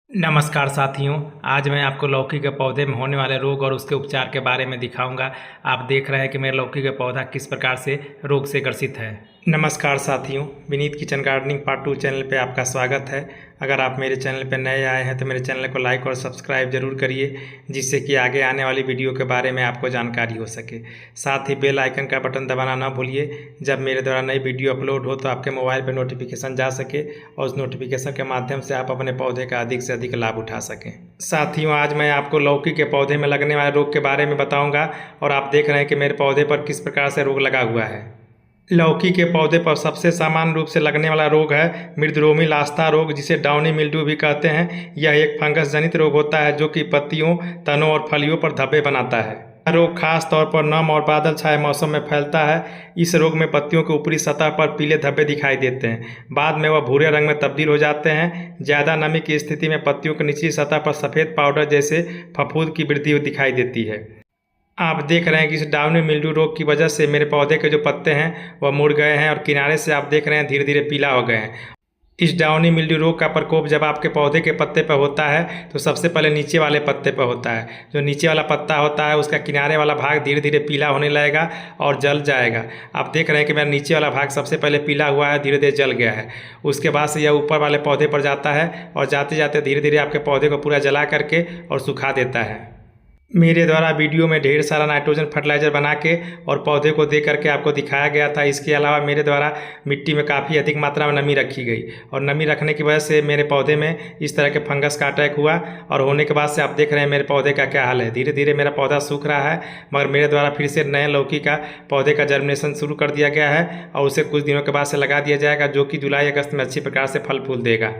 नमस्कार साथियों। आज मैं आपको लौकी के पौधे में होने वाले रोग और उसके उपचार के बारे में दिखाऊंगा। आप देख रहे हैं कि मेरे लौकी का पौधा किस प्रकार से रोग से ग्रसित है। नमस्कार साथियों, Vineet kitchen gardening part 2 channel पे आपका स्वागत है। अगर आप मेरे चैनल पे नए आए हैं तो मेरे चैनल को लाइक और सब्सक्राइब जरूर करिए, जिससे कि आगे आने वाली वीडियो के बारे में आपको जानकारी हो सके। साथ ही बेल आइकन का बटन दबाना ना भूलिए, जब मेरे द्वारा नई वीडियो अपलोड हो तो आपके मोबाइल पर नोटिफिकेशन जा सके और उस नोटिफिकेशन के माध्यम से आप अपने पौधे का अधिक से अधिक लाभ उठा सकें। साथियों, आज मैं आपको लौकी के पौधे में लगने वाले रोग के बारे में बताऊंगा और आप देख रहे हैं कि मेरे पौधे पर किस प्रकार से रोग लगा हुआ है। लौकी के पौधे पर सबसे सामान्य रूप से लगने वाला रोग है मृदुरोमी लास्ता रोग, जिसे डाउनी मिल्ड्यू भी कहते हैं। यह एक फंगस जनित रोग होता है जो कि पत्तियों, तनों और फलियों पर धब्बे बनाता है। यह रोग खास तौर पर नम और बादल छाए मौसम में फैलता है। इस रोग में पत्तियों के ऊपरी सतह पर पीले धब्बे दिखाई देते हैं, बाद में वह भूरे रंग में तब्दील हो जाते हैं। ज़्यादा नमी की स्थिति में पत्तियों की निचली सतह पर सफ़ेद पाउडर जैसे फफूंद की वृद्धि दिखाई देती है। आप देख रहे हैं कि इस डाउनी मिल्ड्यू रोग की वजह से मेरे पौधे के जो पत्ते हैं वह मुड़ गए हैं और किनारे से आप देख रहे हैं धीरे धीरे पीला हो गए हैं। इस डाउनी मिल्ड्यू रोग का प्रकोप जब आपके पौधे के पत्ते पर होता है तो सबसे पहले नीचे वाले पत्ते पर होता है। जो नीचे वाला पत्ता होता है उसका किनारे वाला भाग धीरे धीरे पीला होने लगेगा और जल जाएगा। आप देख रहे हैं कि मेरा नीचे वाला भाग सबसे पहले पीला हुआ है, धीरे धीरे जल गया है। उसके बाद से यह ऊपर वाले पौधे पर जाता है और जाते जाते धीरे धीरे आपके पौधे को पूरा जला करके और सुखा देता है। मेरे द्वारा वीडियो में ढेर सारा नाइट्रोजन फर्टिलाइज़र बना के और पौधे को दे करके आपको दिखाया गया था। इसके अलावा मेरे द्वारा मिट्टी में काफ़ी अधिक मात्रा में नमी रखी गई और नमी रखने की वजह से मेरे पौधे में इस तरह के फंगस का अटैक हुआ और होने के बाद से आप देख रहे हैं मेरे पौधे का क्या हाल है। धीरे धीरे मेरा पौधा सूख रहा है, मगर मेरे द्वारा फिर से नए लौकी का पौधे का जर्मिनेशन शुरू कर दिया गया है और उसे कुछ दिनों के बाद से लगा दिया जाएगा, जो कि जुलाई अगस्त में अच्छी प्रकार से फल फूल देगा।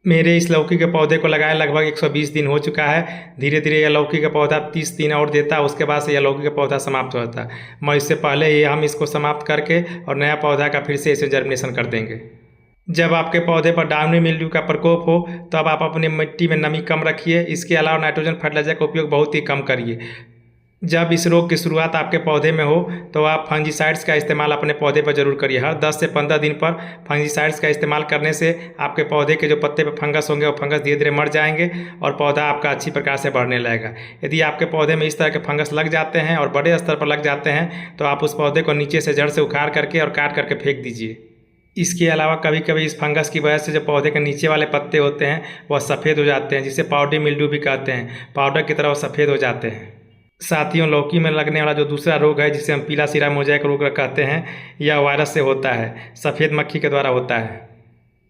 मेरे इस लौकी के पौधे को लगाए लगभग 120 दिन हो चुका है। धीरे धीरे यह लौकी का पौधा 30 दिन और देता है, उसके बाद से यह लौकी का पौधा समाप्त हो जाता है। मैं इससे पहले ही हम इसको समाप्त करके और नया पौधा का फिर से इसे जर्मिनेशन कर देंगे। जब आपके पौधे पर डाउनी मिल्ड्यू का प्रकोप हो तब आप अपनी मिट्टी में नमी कम रखिए। इसके अलावा नाइट्रोजन फर्टिलाइजर का उपयोग बहुत ही कम करिए। जब इस रोग की शुरुआत आपके पौधे में हो तो आप फंजीसाइड्स का इस्तेमाल अपने पौधे पर जरूर करिए। हर 10 से 15 दिन पर फंजीसाइड्स का इस्तेमाल करने से आपके पौधे के जो पत्ते पर फंगस होंगे वो फंगस धीरे धीरे मर जाएंगे और पौधा आपका अच्छी प्रकार से बढ़ने लगेगा। यदि आपके पौधे में इस तरह के फंगस लग जाते हैं और बड़े स्तर पर लग जाते हैं तो आप उस पौधे को नीचे से जड़ से उखाड़ करके और काट करके फेंक दीजिए। इसके अलावा कभी कभी इस फंगस की वजह से जो पौधे के नीचे वाले पत्ते होते हैं वह सफ़ेद हो जाते हैं, जिसे पाउडरी मिल्ड्यू भी कहते हैं। पाउडर की तरह सफ़ेद हो जाते हैं। साथियों, लौकी में लगने वाला जो दूसरा रोग है जिसे हम पीला सिरा मोज़ेक रोग कहते हैं, यह वायरस से होता है, सफ़ेद मक्खी के द्वारा होता है।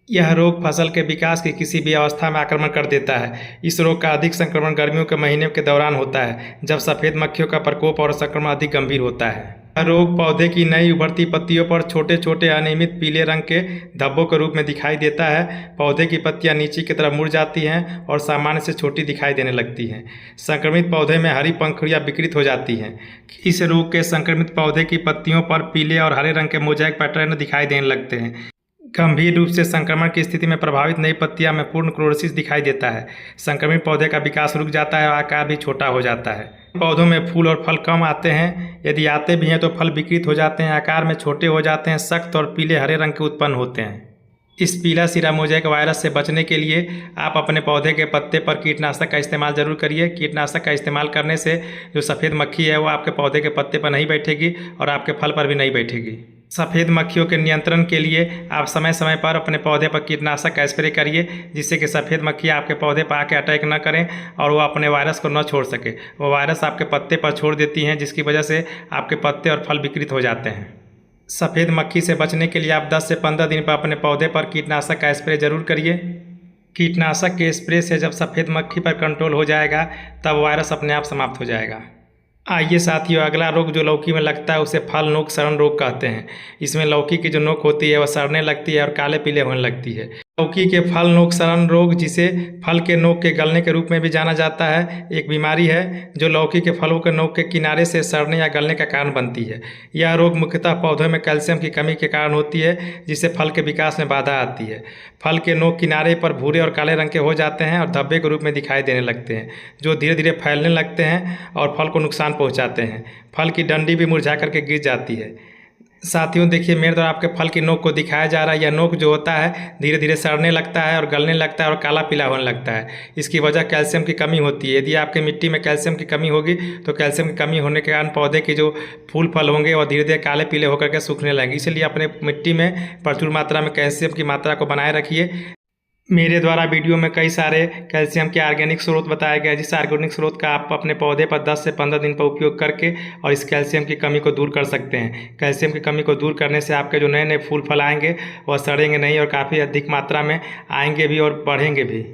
यह रोग फसल के विकास की किसी भी अवस्था में आक्रमण कर देता है। इस रोग का अधिक संक्रमण गर्मियों के महीने के दौरान होता है, जब सफ़ेद मक्खियों का प्रकोप और संक्रमण अधिक गंभीर होता है। यह रोग पौधे की नई उभरती पत्तियों पर छोटे छोटे अनियमित पीले रंग के धब्बों के रूप में दिखाई देता है। पौधे की पत्तियां नीचे की तरफ मुड़ जाती हैं और सामान्य से छोटी दिखाई देने लगती हैं। संक्रमित पौधे में हरी पंखुड़ियां विकृत हो जाती हैं। इस रोग के संक्रमित पौधे की पत्तियों पर पीले और हरे रंग के मोज़ेक पैटर्न दिखाई देने लगते हैं। गंभीर रूप से संक्रमण की स्थिति में प्रभावित नई पत्तियां में पूर्ण क्लोरोसिस दिखाई देता है। संक्रमित पौधे का विकास रुक जाता है और आकार भी छोटा हो जाता है। पौधों में फूल और फल कम आते हैं। यदि आते भी हैं तो फल विकृत हो जाते हैं, आकार में छोटे हो जाते हैं, सख्त और पीले हरे रंग के उत्पन्न होते हैं। इस पीला सिरा मोज़ेक वायरस से बचने के लिए आप अपने पौधे के पत्ते पर कीटनाशक का इस्तेमाल जरूर करिए। कीटनाशक का इस्तेमाल करने से जो सफ़ेद मक्खी है वो आपके पौधे के पत्ते पर नहीं बैठेगी और आपके फल पर भी नहीं बैठेगी। सफ़ेद मक्खियों के नियंत्रण के लिए आप समय समय पर अपने पौधे पर कीटनाशक का स्प्रे करिए, जिससे कि सफ़ेद मक्खियाँ आपके पौधे पर आके अटैक न करें और वो अपने वायरस को न छोड़ सके। वो वायरस आपके पत्ते पर छोड़ देती हैं, जिसकी वजह से आपके पत्ते और फल विकृत हो जाते हैं। सफ़ेद मक्खी से बचने के लिए आप 10 से 15 दिन पर अपने पौधे पर कीटनाशक का स्प्रे जरूर करिए। कीटनाशक के स्प्रे से जब सफ़ेद मक्खी पर कंट्रोल हो जाएगा तब वायरस अपने आप समाप्त हो जाएगा। आइए साथियों, अगला रोग जो लौकी में लगता है उसे फल नोक सड़न रोग कहते हैं। इसमें लौकी की जो नोक होती है वह सड़ने लगती है और काले पीले होने लगती है। लौकी के फल नोक सड़न रोग, जिसे फल के नोक के गलने के रूप में भी जाना जाता है, एक बीमारी है जो लौकी के फलों के नोक के किनारे से सड़ने या गलने का कारण बनती है। यह रोग मुख्यतः पौधों में कैल्शियम की कमी के कारण होती है, जिससे फल के विकास में बाधा आती है। फल के नोक किनारे पर भूरे और काले रंग के हो जाते हैं और धब्बे के रूप में दिखाई देने लगते हैं, जो धीरे धीरे फैलने लगते हैं और फल को नुकसान पहुँचाते हैं। फल की डंडी भी मुरझा करके गिर जाती है। साथियों देखिए, मेरे द्वारा आपके फल की नोक को दिखाया जा रहा है। यह नोक जो होता है धीरे धीरे सड़ने लगता है और गलने लगता है और काला पीला होने लगता है। इसकी वजह कैल्शियम की कमी होती है। यदि आपके मिट्टी में कैल्शियम की कमी होगी तो कैल्शियम की कमी होने के कारण पौधे के जो फूल फल होंगे वो धीरे धीरे काले पीले होकर के सूखने लगेंगे। इसलिए अपने मिट्टी में प्रचुर मात्रा में कैल्शियम की मात्रा को बनाए रखिए। मेरे द्वारा वीडियो में कई सारे कैल्शियम के ऑर्गेनिक स्रोत बताए गए हैं, जिस ऑर्गेनिक स्रोत का आप अपने पौधे पर 10 से 15 दिन पर उपयोग करके और इस कैल्शियम की कमी को दूर कर सकते हैं। कैल्शियम की कमी को दूर करने से आपके जो नए नए फूल फल आएंगे वह सड़ेंगे नहीं और काफ़ी अधिक मात्रा में आएंगे भी और बढ़ेंगे भी।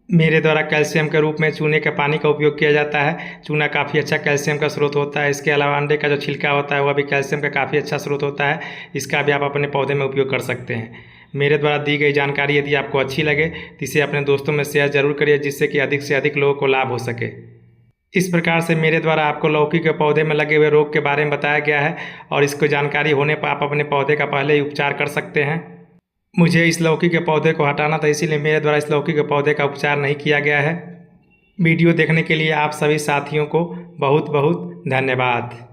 मेरे द्वारा कैल्शियम के रूप में चूने के पानी का उपयोग किया जाता है। चूना काफ़ी अच्छा कैल्शियम का स्रोत होता है। इसके अलावा अंडे का जो छिलका होता है वह भी कैल्शियम का काफ़ी अच्छा स्रोत होता है। इसका भी आप अपने पौधे में उपयोग कर सकते हैं। मेरे द्वारा दी गई जानकारी यदि आपको अच्छी लगे तो इसे अपने दोस्तों में शेयर जरूर करिए, जिससे कि अधिक से अधिक लोगों को लाभ हो सके। इस प्रकार से मेरे द्वारा आपको लौकी के पौधे में लगे हुए रोग के बारे में बताया गया है और इसको जानकारी होने पर आप अपने पौधे का पहले ही उपचार कर सकते हैं। मुझे इस लौकी के पौधे को हटाना था, इसीलिए मेरे द्वारा इस लौकी के पौधे का उपचार नहीं किया गया है। वीडियो देखने के लिए आप सभी साथियों को बहुत बहुत धन्यवाद।